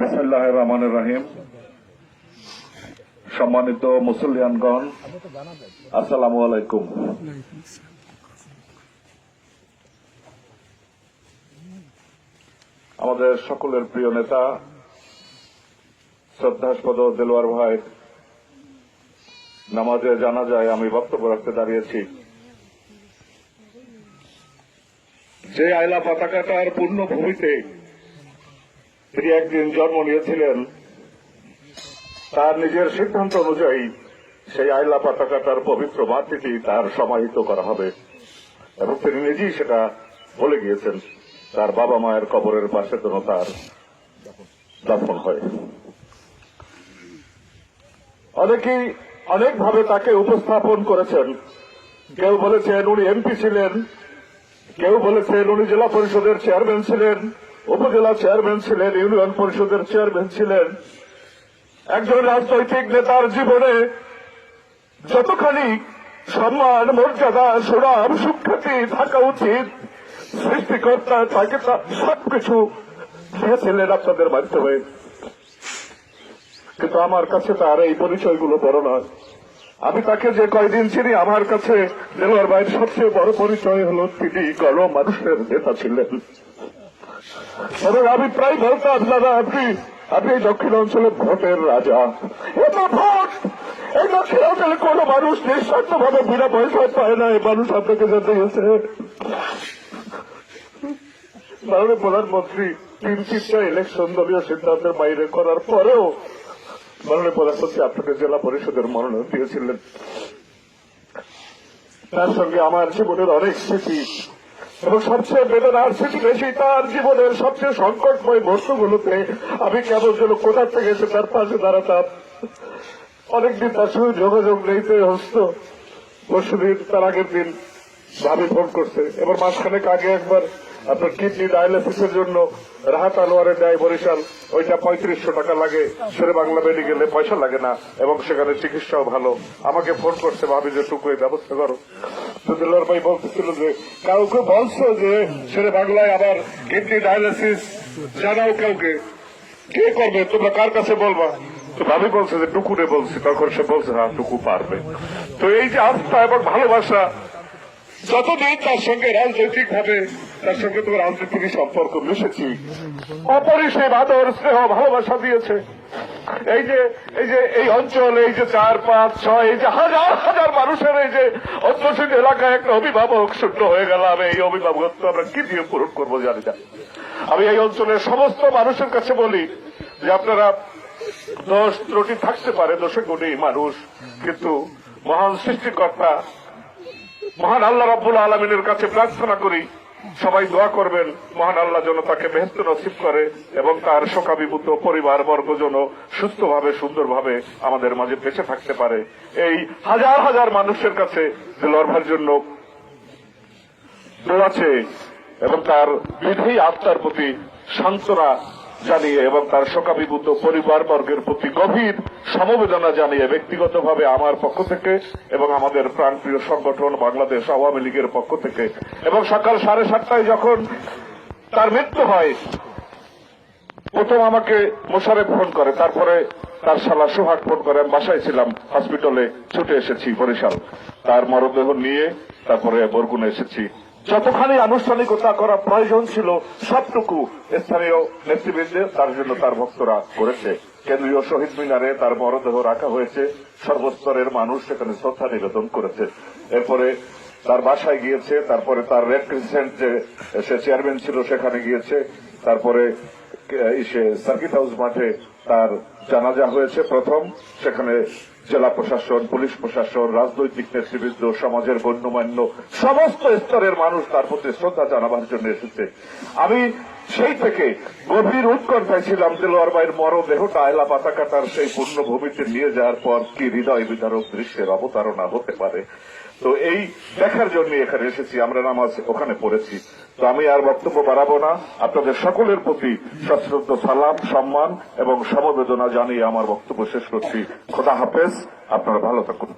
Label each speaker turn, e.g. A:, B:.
A: বিসমিল্লাহির রহমানির রহিম। সম্মানিত মুসল্লিয়ানগণ, আসসালামু আলাইকুম। আমাদের সকলের প্রিয় নেতা শ্রদ্ধাস্পদ দেলোয়ার ভাই নামাজে জানাজায় আমি বক্তব্য রাখতে দাঁড়িয়েছি। যে আইলা পতাকাটার পূর্ণভূমিতে তিনি একদিন জন্ম নিয়েছিলেন, তার নিজের সিদ্ধান্ত অনুযায়ী সেই আইলা পতাকাটার পবিত্র মাটিটি তার সমাহিত করা হবে এবং তিনি নিজেই সেটা বলে গিয়েছেন। তার বাবা মায়ের কবরের পাশে যেন তার দাফন হয়। অনেকেই অনেকভাবে তাকে উপস্থাপন করেছেন। কেউ বলেছেন উনি এমপি ছিলেন, কেউ বলেছেন উনি জেলা পরিষদের চেয়ারম্যান ছিলেন, উপজেলা চেয়ারম্যান ছিলেন, ইউনিয়ন পরিষদের চেয়ারম্যান ছিলেন। একজন রাজনৈতিক নেতার জীবনে যতখানি সম্মান, মর্যাদা, সুনাম, সুখ্যাতি থাকা উচিত, সৃষ্টিকর্তা তাকে সবকিছু দিয়েছিলেন আপনাদের মাধ্যমে। কিন্তু আমার কাছে তার এই পরিচয়গুলো বড় নয়। আমি তাকে যে কয়দিন চিনি, আমার কাছে দেলোয়ার ভাইয়ের সবচেয়ে বড় পরিচয় হল তিনি গণমানুষের নেতা ছিলেন। এবং আমি প্রায় বলতাম, দাদা আপনি দক্ষিণ অঞ্চলে ভোটের রাজা। ভোট এই দক্ষিণ অঞ্চলে কোন মানুষ নিঃস্বার্থ ভাবে বিনা পয়সায় পায় না। এই মানুষ আপনাকে জানতে গেছে। মাননীয় প্রধানমন্ত্রী 3-4টা ইলেকশন দলীয় সিদ্ধান্তের বাইরে করার পরেও মাননীয় প্রধানমন্ত্রী আপনাকে জেলা পরিষদের মনোনয়ন দিয়েছিলেন। তার সঙ্গে আমার জীবনের অনেক স্মৃতি এবং সবচেয়ে বেদনার স্মৃতি বেশি তার জীবনের সবচেয়ে সংকটময় মুহূর্তগুলোতে আমি কেমন যেন কোথা থেকে এসে তার পাশে দাঁড়াতাম। অনেকদিন তার সঙ্গে যোগাযোগ নেই হস্ত। পরশুদিন তার আগের দিন ভাবি ফোন করছে। এবার মাসখানেক আগে একবার আপনার কিডনি ডায়ালিসিসের জন্য রাহাত আনোয়ারের দেয় বরিশাল, ওইটা 3500 টাকা লাগে। শেরে বাংলা মেডিকেলে পয়সা লাগে না এবং সেখানে চিকিৎসাও ভালো। আমাকে ফোন করছে, ভাবি যে টুকু ব্যবস্থা করো। তো দেলোয়ার ভাই বলতেছিল যে কাউকে বলছো যে শেরে বাংলায় আবার কিডনি ডায়ালিসিস জানাও কাউকে, কে করবে, তোমরা কার কাছে বলবা? তো ভাবি বলছে যে টুকুরে বলছি। তখন সে বলছে হ্যাঁ টুকু পারবে। তো এই যে আস্থা এবং ভালোবাসা, যতদিন তার সঙ্গে রাজনৈতিক ভাবে তার সঙ্গে তো রাজনীতির সম্পর্ক মিশেছি, অপরিসীম আদর, স্নেহ, ভালোবাসা দিয়েছে। এই অঞ্চল, এই যে 4, 5, 6, এই যে হাজার হাজার মানুষের এই যে অধ্যুষিত এলাকায় একটা অভিভাবক শূন্য হয়ে গেলাম, এই অভিভাবকত্ব আমরা কি দিয়ে পূরণ করবো জানি না। আমি এই অঞ্চলের সমস্ত মানুষের কাছে বলি যে আপনারা দোষ ত্রুটি থাকতে পারে, দোষে গুণী মানুষ, কিন্তু মহান সৃষ্টিকর্তা মহান আল্লাহ রাব্বুল আলামিনের কাছে প্রার্থনা করি সবাই দোয়া করবেন মহান আল্লাহ যেন তাকে বেহেশত নসিব করে এবং তার শোকাবিভূত পরিবার বর্গ যেন সুস্থভাবে সুন্দরভাবে আমাদের মাঝে বেঁচে থাকতে পারে। এই হাজার হাজার মানুষের কাছে দেলোয়ার ভাইয়ের জন্য দোয়া চেয়ে এবং তার বিধেয়ী আত্মার প্রতি সান্ত্বনা জানিয়ে এবং তার শোকাবিভূত পরিবার বর্গের প্রতি গভীর সমবেদনা জানিয়ে ব্যক্তিগতভাবে আমার পক্ষ থেকে এবং আমাদের প্রাণপ্রিয় সংগঠন বাংলাদেশ আওয়ামী লীগের পক্ষ থেকে এবং সকাল 7:30টায় যখন তার মৃত্যু হয়, প্রথম আমাকে মোশারেফ ফোন করে, তারপরে তার শালা সোহাগ ফোন করে। আমি বাসায় ছিলাম, হসপিটালে ছুটে এসেছি বরিশাল, তার মরদেহ নিয়ে তারপরে বরগুনা এসেছি। যতখানি আনুষ্ঠানিকতা করা প্রয়োজন ছিল সবটুকু স্থানীয় নেতৃবৃন্দের তার জন্য তার ভক্তরা করেছে। কেন্দ্রীয় শহীদ মিনারে তার মরদেহ রাখা হয়েছে, সর্বস্তরের মানুষ সেখানে শ্রদ্ধা নিবেদন করেছে। এরপরে তার বাসায় গিয়েছে, তারপরে তার রেড ক্রিসেন্ট যে সে চেয়ারম্যান ছিল সেখানে গিয়েছে, তারপরে সার্কিট হাউস মাঠে তার জানাজা হয়েছে প্রথম। সেখানে জেলা প্রশাসন, পুলিশ প্রশাসন, রাজনৈতিক নেতৃবৃন্দ, সমাজের গণ্যমান্য সমস্ত স্তরের মানুষ তার প্রতি শ্রদ্ধা জানাবার জন্য এসেছে। আমি সেই থেকে গভীর উৎকণ্ঠায় ছিলাম দেলোয়ার ভাইয়ের মরদেহটা আইলা পতাকাটার সেই পূর্ণভূমিতে নিয়ে যাওয়ার পর কি হৃদয় বিদারক দৃশ্যের অবতারণা হতে পারে। তো এই দেখার জন্য এখানে এসেছি, আমরা নামাজ ওখানে পড়েছি। তো আমি আর বক্তব্য বাড়াবো না, আপনাদের সকলের প্রতি সশ্রদ্ধ সালাম, সম্মান এবং সমবেদনা জানিয়ে আমার বক্তব্য শেষ করছি। খোদা হাফেজ, আপনারা ভালো থাকুন।